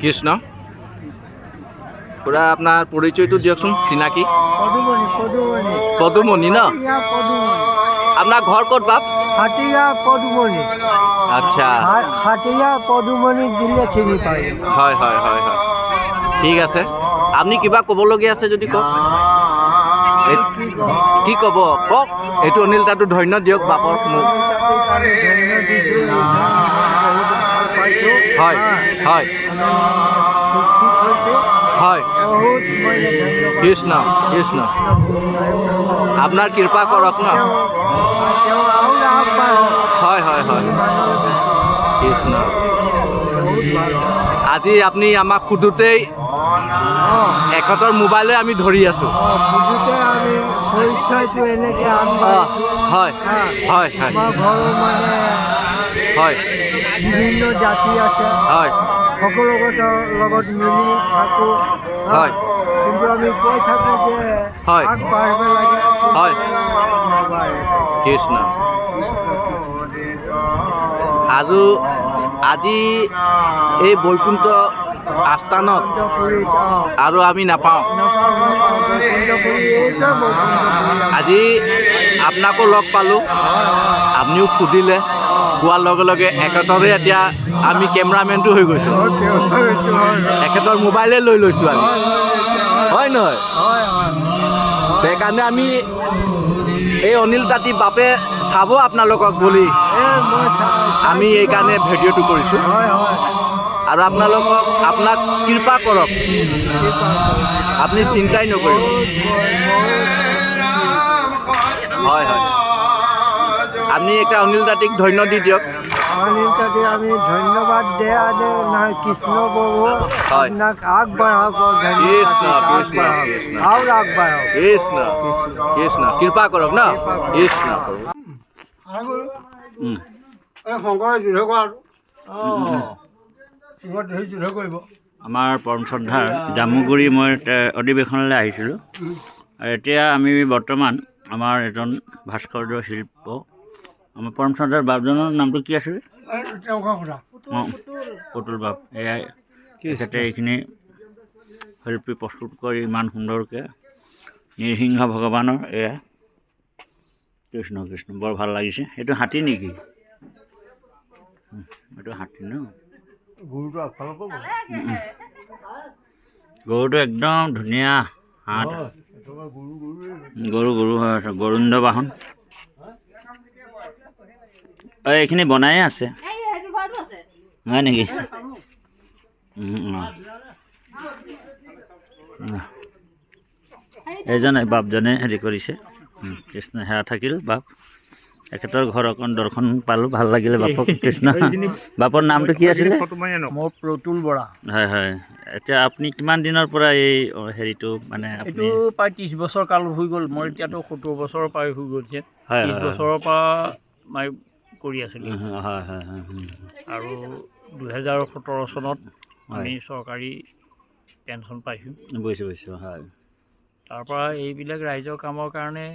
কৃষ্ণ পুরা আপনার পরিচয়টো দিয়কচোন চিনাকি পদুমণি ন আপনার ঘর ক'ত বাপ হাতিয়া পদুমণি আচ্ছা হাতিয়া পদুমণি দিলে চিনি পাই হয় হয় হয় হয় ঠিক আছে আপনি কিবা ক'বলগীয়া আছে যদি কওক কি ক'ব কওক এইটো অনিল তাতো ধন্য দিয়ক বাপৰ মোক হয় হয় হয় কৃষ্ণ কৃষ্ণ আপনাৰ কৃপা কৰক ন হয় হয় হয় কৃষ্ণ আজি আপনি আমাক সোধোতেই এখতৰ মোবাইলে আমি ধৰি আছোঁ হয় হয় হয় হয় বিভিন্ন জাতি আছে হয় সকলো লগত মিলি থাকোঁ হয় কিন্তু আমি কৈ থাকোঁ যে হয় আগবাঢ়িব লাগে হয় কৃষ্ণ আৰু আজি এই বৈকুণ্ঠ আস্থানত আৰু আমি নাপাওঁ আজি আপোনাকো লগ পালোঁ আপুনিও সুধিলে কোৱাৰ লগে লগে এখেতৰে এতিয়া আমি কেমেৰামেনটো হৈ গৈছোঁ এখেতৰ মোবাইলে লৈ লৈছোঁ আমি হয় নহয় সেইকাৰণে আমি এই অনিল তাঁতী বাপে চাব আপোনালোকক বুলি আমি এইকাৰণে ভিডিঅ'টো কৰিছোঁ আৰু আপোনালোকক আপোনাক কৃপা কৰক আপুনি চিন্তাই নকৰিব হয় হয় আপনি একটা অনিল তাঁতীক ধন্য দি দিয়ক অনিল তাঁতী আমি ধন্যবাদ দিয়া দে নহয় কৃষ্ণ বাবু আপোনাক আগবাঢ়াব কৃষ্ণ কৃষ্ণ কৃষ্ণ আৰু আগবাঢ়াব কৃষ্ণ কৃষ্ণ কৃপা কৰক ন কৃষ্ণ কৰক শংকৰে যুদ্ধ কৰা যুদ্ধ কৰিব আমাৰ পৰম শ্ৰদ্ধাৰ জামুগুৰি মই অধিৱেশনলৈ আহিছিলোঁ আৰু এতিয়া আমি বৰ্তমান আমাৰ এজন ভাস্কৰ্য শিল্প আমাৰ পৰম শ্ৰদ্ধাৰ বাপজনৰ নামটো কি আছিলে পুতুল বাপ এয়াই তেখেতে এইখিনি শিল্পী প্ৰস্তুত কৰি ইমান সুন্দৰকৈ নিৰসিংহ ভগৱানৰ এয়া কৃষ্ণ কৃষ্ণ বৰ ভাল লাগিছে এইটো হাতী নেকি এইটো হাতী ন গৰুটো একদম ধুনীয়া হাত গৰু হৈ আছে গৰুণ্ড বাহন এইখিনি বনায়ে আছে হয় নেকি এইজনে বাপজনে হেৰি কৰিছে কৃষ্ণ সেয়া থাকিল বাপ এখেতৰ ঘৰ অকণ দৰ্শন পালোঁ ভাল লাগিলে বাপক কৃষ্ণ বাপৰ নামটো কি আছিলে মই প্ৰতুল বৰা হয় হয় এতিয়া আপুনি কিমান দিনৰ পৰা এই হেৰিটো মানে এইটো প্ৰায় 30 বছৰ কাল হৈ গ'ল মই এতিয়াতো 70 বছৰৰ প্ৰায় হৈ গৈছে 30 বছৰৰ পৰা মই কৰি আছিলোঁ হয় হয় হয় আৰু 2017 চনত আমি চৰকাৰী পেঞ্চন পাইছোঁ বুজিছোঁ হয় তাৰপৰা এইবিলাক ৰাইজৰ কামৰ কাৰণে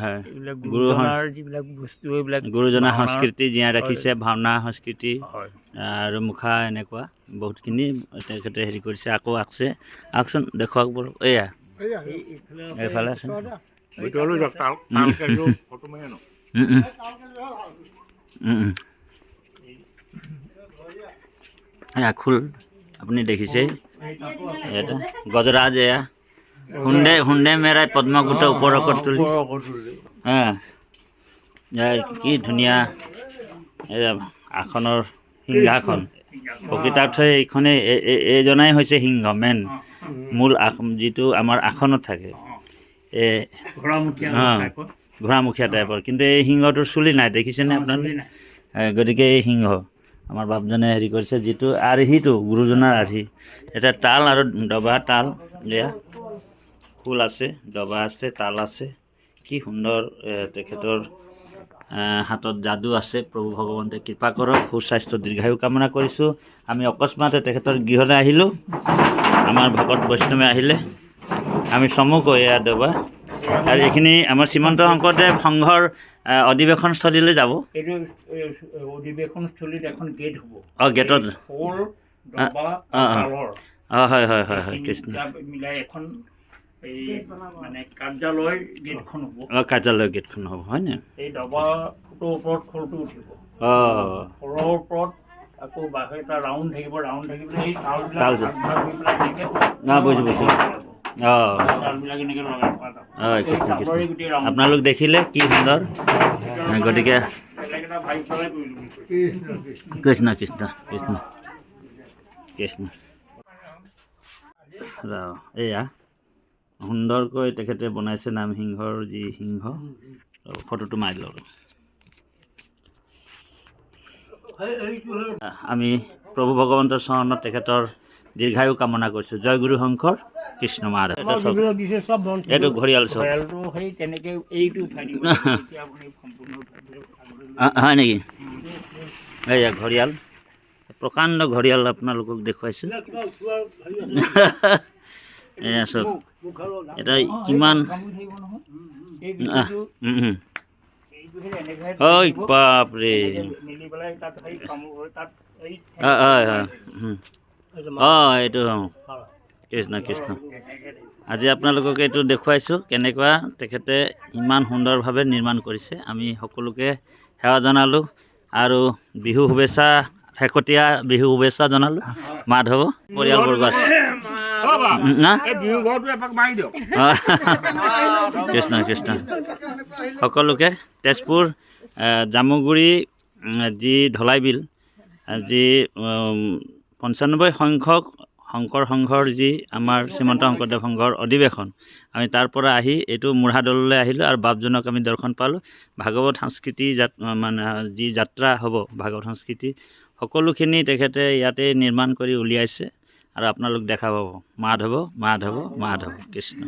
হয় এইবিলাক গুৰুজনাৰ যিবিলাক বস্তু এইবিলাক গুৰুজনাৰ সংস্কৃতি জীয়াই ৰাখিছে ভাওনা সংস্কৃতি হয় আৰু মুখা এনেকুৱা বহুতখিনি তেখেতে হেৰি কৰিছে আকৌ আছে আহকচোন দেখুৱাওক বাৰু এয়া এইফালে আছে এয়া খোল আপুনি দেখিছে এটা গজৰাজ এয়া হুণ্ডে মেৰাই পদ্মগুট ওপৰত তুলি কি ধুনীয়া আসনৰ সিংহাসন প্ৰকৃতাৰ্থ এইখনে এইজনাই হৈছে সিংহ মেইন মূল যিটো আমাৰ আসনত থাকে ঘোঁৰামুখীয়া টাইপৰ কিন্তু এই সিংহটোৰ চুলি নাই দেখিছেনে আপোনালোকে গতিকে এই সিংহ আমাৰ বাপজনে হেৰি কৰিছে যিটো আৰ্হিটো গুৰুজনাৰ আৰ্হি এটা তাল আৰু ডবা তাল এয়া খোল আছে ডবা আছে তাল আছে কি সুন্দৰ তেখেতৰ হাতত যাদু আছে প্ৰভু ভগৱন্তে কৃপা কৰক সুস্বাস্থ্য দীৰ্ঘায়ু কামনা কৰিছোঁ আমি অকস্মাতে তেখেতৰ গৃহলৈ আহিলোঁ আমাৰ ভকত বৈষ্ণৱে আহিলে আমি চমুকৈ এয়া ডবা আৰু এইখিনি আমাৰ শ্ৰীমন্ত শংকৰদেৱ সংঘৰ অধিৱেশনস্থলীলৈ যাব এইটো অধিৱেশনস্থলীত এখন গেট হ'ব গেটত অঁ হয় হয় হয় হয় কৃষ্ণ মিলাই এখন এই মানে কাৰ্যালয় গেটখন হ'ব। অঁ কাৰ্যালয় গেটখন হ'ব হয়নে? এই দবাটোৰ ওপৰত খোলটো উঠিব। অঁ খোলৰ ওপৰত আকৌ বাহিৰ এটা ৰাউণ্ড থাকিব, ৰাউণ্ড থাকি পেলাই এই তাল তালবিলাক ভাগ হৈ পেলাই এনেকৈ বুজিছোঁ অঁ তালবিলাক এনেকৈ লগাই পোৱা যাব। হয় এই কৃষ্ণ কৃষ্ণ তালৰে গোটেই ৰাউণ্ড আপোনালোক দেখিলে কি সুন্দৰ গতিকে বেলেগ এটা ভাবি পেলাই কৰিলোঁ। কৃষ্ণ কৃষ্ণ কৃষ্ণ কৃষ্ণ এয়া সুন্দৰকৈ তেখেতে বনাইছে নামসিংহৰ যি সিংহ ফটোটো মাৰি ল'লোঁ। আমি প্ৰভু ভগৱন্তৰ চৰণত তেখেতৰ দীৰ্ঘায়ু কামনা কৰিছোঁ। জয় গুৰু শংকৰ কৃষ্ণ মাধৱ। এইটো ঘৰিয়াল চব ঘৰিয়ালটো সেই তেনেকৈ এইটো উঠাই দিব এতিয়া আপুনি সম্পূৰ্ণ উঠাই দিব। হয় নেকি? এয়া ঘৰিয়াল, প্ৰকাণ্ড ঘৰিয়াল আপোনালোকক দেখুৱাইছোঁ। এয়া চব এটা কিমান ঐ বাপৰে মিলি পেলাই তাত সেই কামোৰ তাত এই হয় হয় অঁ এইটো কৃষ্ণ কৃষ্ণ আজি আপোনালোকক এইটো দেখুৱাইছোঁ কেনেকুৱা তেখেতে ইমান সুন্দৰভাৱে নিৰ্মাণ কৰিছে। আমি সকলোকে সেৱা জনালোঁ আৰু বিহু শুভেচ্ছা, শেহতীয়া বিহু শুভেচ্ছা জনালোঁ। মাধৱ পৰিয়ালবৰ্গ আছে না বিহু ঘৰটো এপাক মাৰি দিয়ক। কৃষ্ণ কৃষ্ণ সকলোকে তেজপুৰ জামুগুৰি যি ধলাইবিল যি 95 সংখ্যক শংকৰ সংঘৰ যি আমাৰ শ্ৰীমন্ত শংকৰদেৱ সংঘৰ অধিৱেশন, আমি তাৰ পৰা আহি এইটো মুঢ়াদললৈ আহিলোঁ আৰু বাপজনক আমি দৰ্শন পালোঁ। ভাগৱত সংস্কৃতি মানে যি যাত্ৰা হ'ব, ভাগৱত সংস্কৃতি সকলোখিনি তেখেতে ইয়াতে নিৰ্মাণ কৰি উলিয়াইছে আৰু আপোনালোক দেখা পাব। মাধৱ মাধৱ মাধৱ কৃষ্ণ।